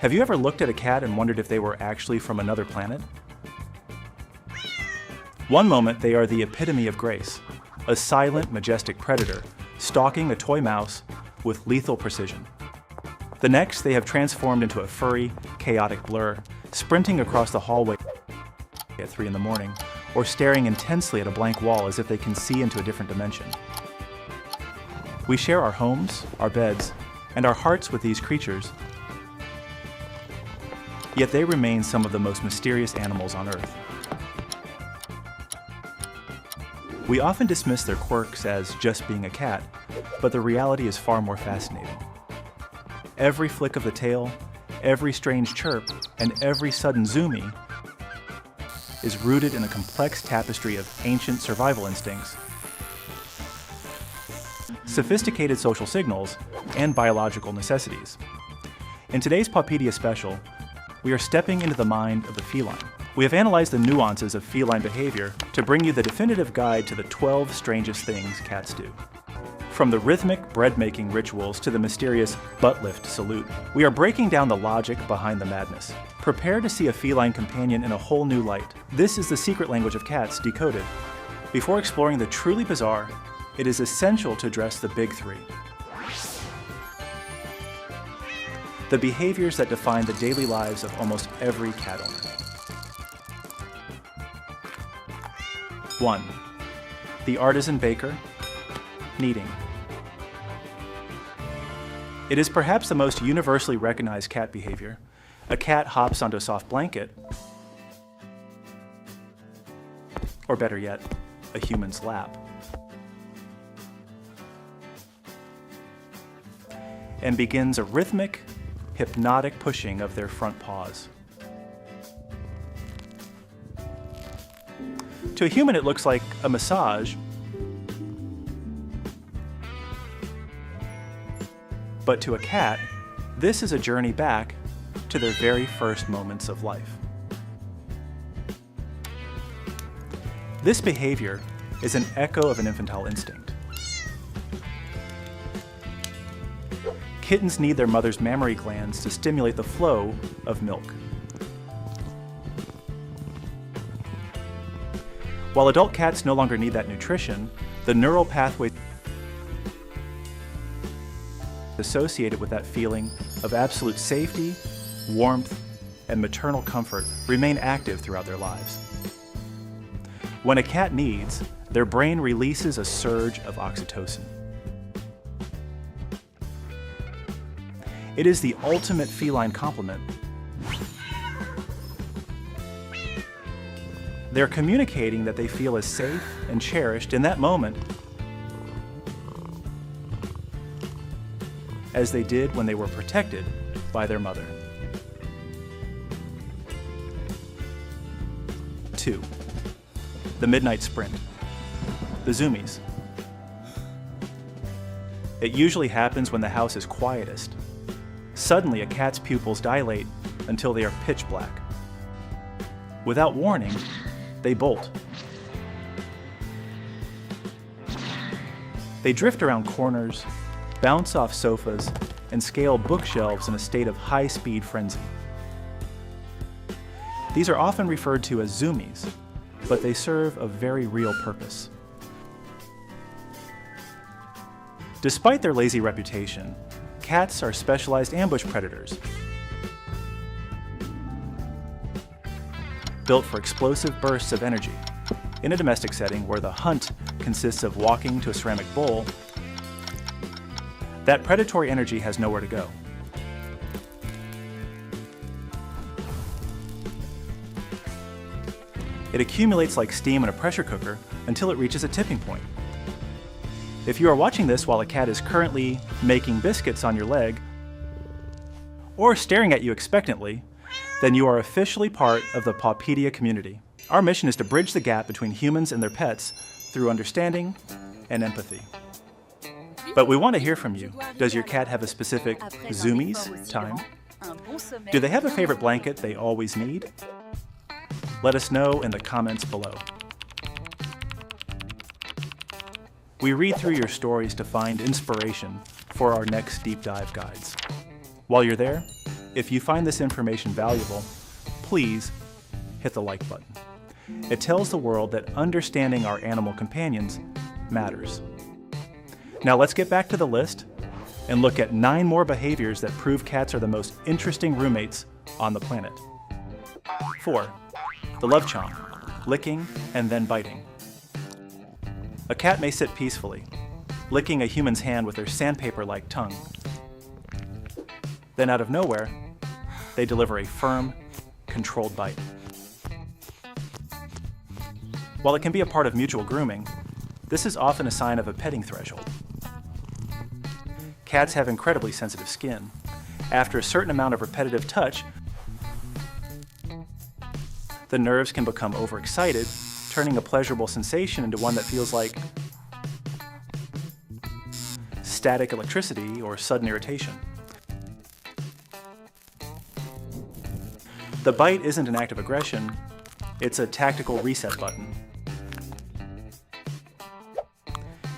Have you ever looked at a cat and wondered if they were actually from another planet? One moment they are the epitome of grace, a silent, majestic predator stalking a toy mouse with lethal precision. The next, they have transformed into a furry, chaotic blur, sprinting across the hallway at 3 in the morning, or staring intensely at a blank wall as if they can see into a different dimension. We share our homes, our beds, and our hearts with these creatures, yet they remain some of the most mysterious animals on Earth. We often dismiss their quirks as just being a cat, but the reality is far more fascinating. Every flick of the tail, every strange chirp, and every sudden zoomie is rooted in a complex tapestry of ancient survival instincts, sophisticated social signals, and biological necessities. In today's Pawpedia special, we are stepping into the mind of the feline. We have analyzed the nuances of feline behavior to bring you the definitive guide to the 12 strangest things cats do. From the rhythmic bread-making rituals to the mysterious butt-lift salute, we are breaking down the logic behind the madness. Prepare to see a feline companion in a whole new light. This is the secret language of cats, Decoded. Before exploring the truly bizarre, it is essential to address the big three. The behaviors that define the daily lives of almost every cat owner. 1. The Artisan Baker, kneading. It is perhaps the most universally recognized cat behavior. A cat hops onto a soft blanket, or better yet, a human's lap, and begins a rhythmic, hypnotic pushing of their front paws. To a human, it looks like a massage, but to a cat, this is a journey back to their very first moments of life. This behavior is an echo of an infantile instinct. Kittens need their mother's mammary glands to stimulate the flow of milk. While adult cats no longer need that nutrition, the neural pathways associated with that feeling of absolute safety, warmth, and maternal comfort remain active throughout their lives. When a cat kneads, their brain releases a surge of oxytocin. It is the ultimate feline compliment. They're communicating that they feel as safe and cherished in that moment as they did when they were protected by their mother. 2. The Midnight Sprint, the Zoomies. It usually happens when the house is quietest. Suddenly, a cat's pupils dilate until they are pitch black. Without warning, they bolt. They drift around corners, bounce off sofas, and scale bookshelves in a state of high-speed frenzy. These are often referred to as zoomies, but they serve a very real purpose. Despite their lazy reputation, cats are specialized ambush predators, built for explosive bursts of energy. In a domestic setting where the hunt consists of walking to a ceramic bowl, that predatory energy has nowhere to go. It accumulates like steam in a pressure cooker until it reaches a tipping point. If you are watching this while a cat is currently making biscuits on your leg, or staring at you expectantly, then you are officially part of the Pawpedia community. Our mission is to bridge the gap between humans and their pets through understanding and empathy. But we want to hear from you. Does your cat have a specific Zoomies time? Do they have a favorite blanket they always need? Let us know in the comments below. We read through your stories to find inspiration for our next deep dive guides. While you're there, If you find this information valuable, please hit the like button. It tells the world that understanding our animal companions matters. Now let's get back to the list and look at 9 more behaviors that prove cats are the most interesting roommates on the planet. 4. The love chomp, licking and then biting. A cat may sit peacefully, licking a human's hand with their sandpaper-like tongue. Then out of nowhere, they deliver a firm, controlled bite. While it can be a part of mutual grooming, this is often a sign of a petting threshold. Cats have incredibly sensitive skin. After a certain amount of repetitive touch, the nerves can become overexcited, turning a pleasurable sensation into one that feels like static electricity or sudden irritation. The bite isn't an act of aggression, it's a tactical reset button.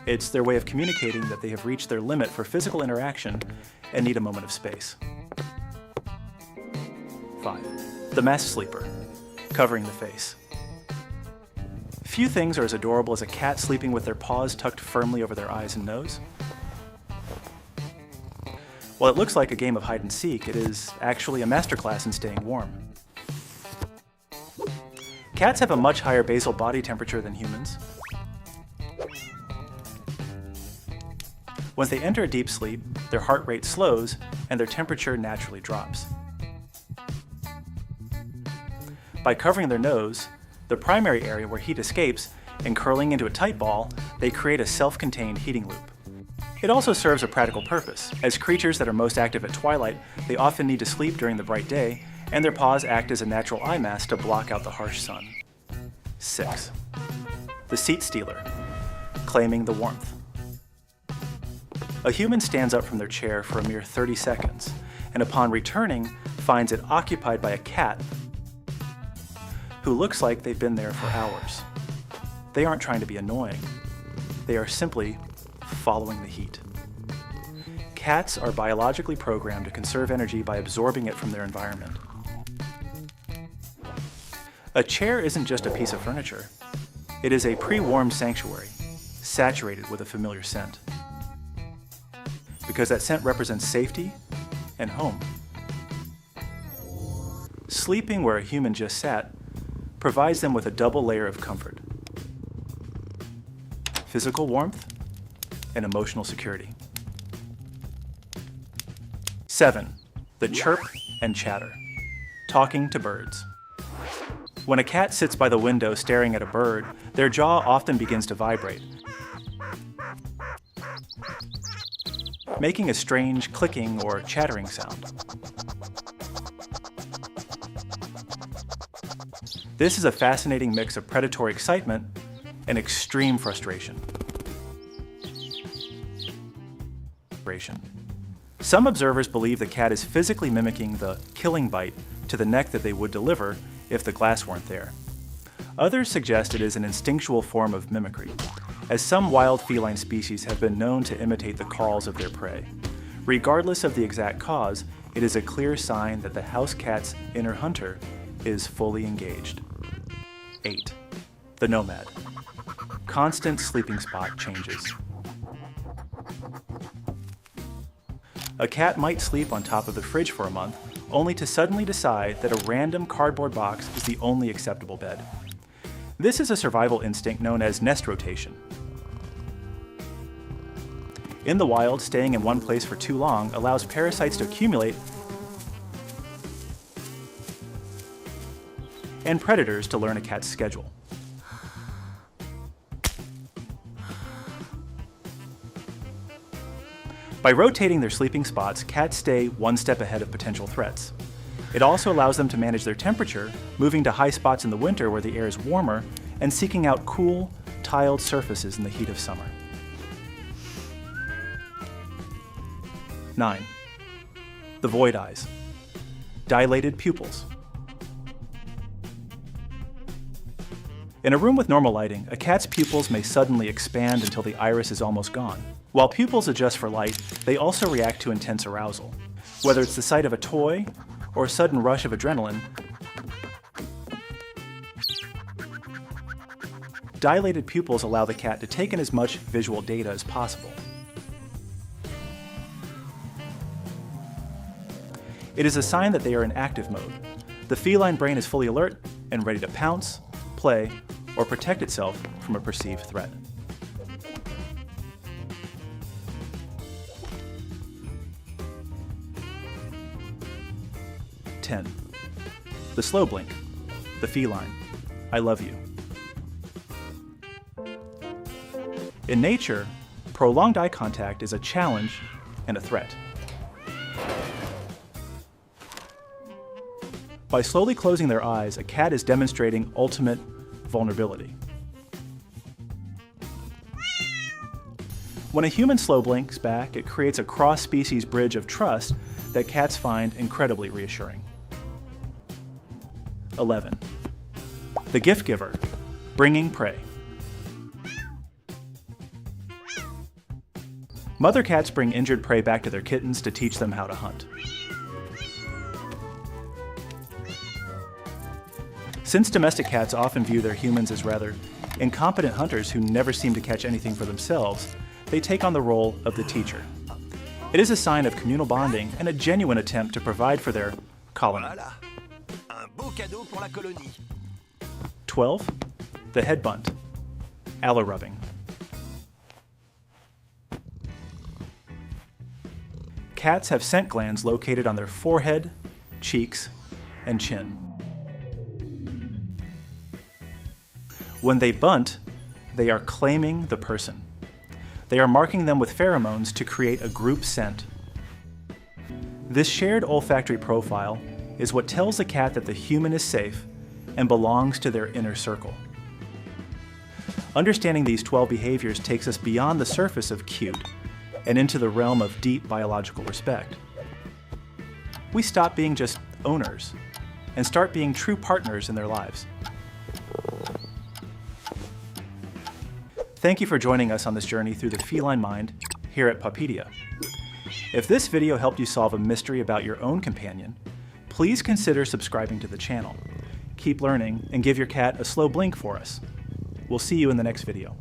It's their way of communicating that they have reached their limit for physical interaction and need a moment of space. 5. The masked sleeper, covering the face. Few things are as adorable as a cat sleeping with their paws tucked firmly over their eyes and nose. While it looks like a game of hide and seek, it is actually a masterclass in staying warm. Cats have a much higher basal body temperature than humans. Once they enter a deep sleep, their heart rate slows and their temperature naturally drops. By covering their nose, the primary area where heat escapes, and curling into a tight ball, they create a self-contained heating loop. It also serves a practical purpose. As creatures that are most active at twilight, they often need to sleep during the bright day, and their paws act as a natural eye mask to block out the harsh sun. 6. The seat stealer, claiming the warmth. A human stands up from their chair for a mere 30 seconds, and upon returning, finds it occupied by a cat who looks like they've been there for hours. They aren't trying to be annoying. They are simply following the heat. Cats are biologically programmed to conserve energy by absorbing it from their environment. A chair isn't just a piece of furniture. It is a pre-warmed sanctuary, saturated with a familiar scent. Because that scent represents safety and home. Sleeping where a human just sat provides them with a double layer of comfort: physical warmth and emotional security. 7. The chirp and chatter, talking to birds. When a cat sits by the window staring at a bird, their jaw often begins to vibrate, making a strange clicking or chattering sound. This is a fascinating mix of predatory excitement and extreme frustration. Some observers believe the cat is physically mimicking the killing bite to the neck that they would deliver if the glass weren't there. Others suggest it is an instinctual form of mimicry, as some wild feline species have been known to imitate the calls of their prey. Regardless of the exact cause, it is a clear sign that the house cat's inner hunter is fully engaged. 8. The nomad, constant sleeping spot changes. A cat might sleep on top of the fridge for a month, only to suddenly decide that a random cardboard box is the only acceptable bed. This is a survival instinct known as nest rotation. In the wild, staying in one place for too long allows parasites to accumulate and predators to learn a cat's schedule. By rotating their sleeping spots, cats stay one step ahead of potential threats. It also allows them to manage their temperature, moving to high spots in the winter where the air is warmer, and seeking out cool, tiled surfaces in the heat of summer. 9. The void eyes, dilated pupils. In a room with normal lighting, a cat's pupils may suddenly expand until the iris is almost gone. While pupils adjust for light, they also react to intense arousal. Whether it's the sight of a toy or a sudden rush of adrenaline, dilated pupils allow the cat to take in as much visual data as possible. It is a sign that they are in active mode. The feline brain is fully alert and ready to pounce, play, or protect itself from a perceived threat. The slow blink, the feline, I love you. In nature, prolonged eye contact is a challenge and a threat. By slowly closing their eyes, a cat is demonstrating ultimate vulnerability. When a human slow blinks back, it creates a cross-species bridge of trust that cats find incredibly reassuring. 11. The gift giver, bringing prey. Mother cats bring injured prey back to their kittens to teach them how to hunt. Since domestic cats often view their humans as rather incompetent hunters who never seem to catch anything for themselves, they take on the role of the teacher. It is a sign of communal bonding and a genuine attempt to provide for their colony. 12. The head bunt, aloe rubbing. Cats have scent glands located on their forehead, cheeks, and chin. When they bunt, they are claiming the person. They are marking them with pheromones to create a group scent. This shared olfactory profile is what tells the cat that the human is safe and belongs to their inner circle. Understanding these 12 behaviors takes us beyond the surface of cute and into the realm of deep biological respect. We stop being just owners and start being true partners in their lives. Thank you for joining us on this journey through the feline mind here at Pawpedia. If this video helped you solve a mystery about your own companion, please consider subscribing to the channel. Keep learning and give your cat a slow blink for us. We'll see you in the next video.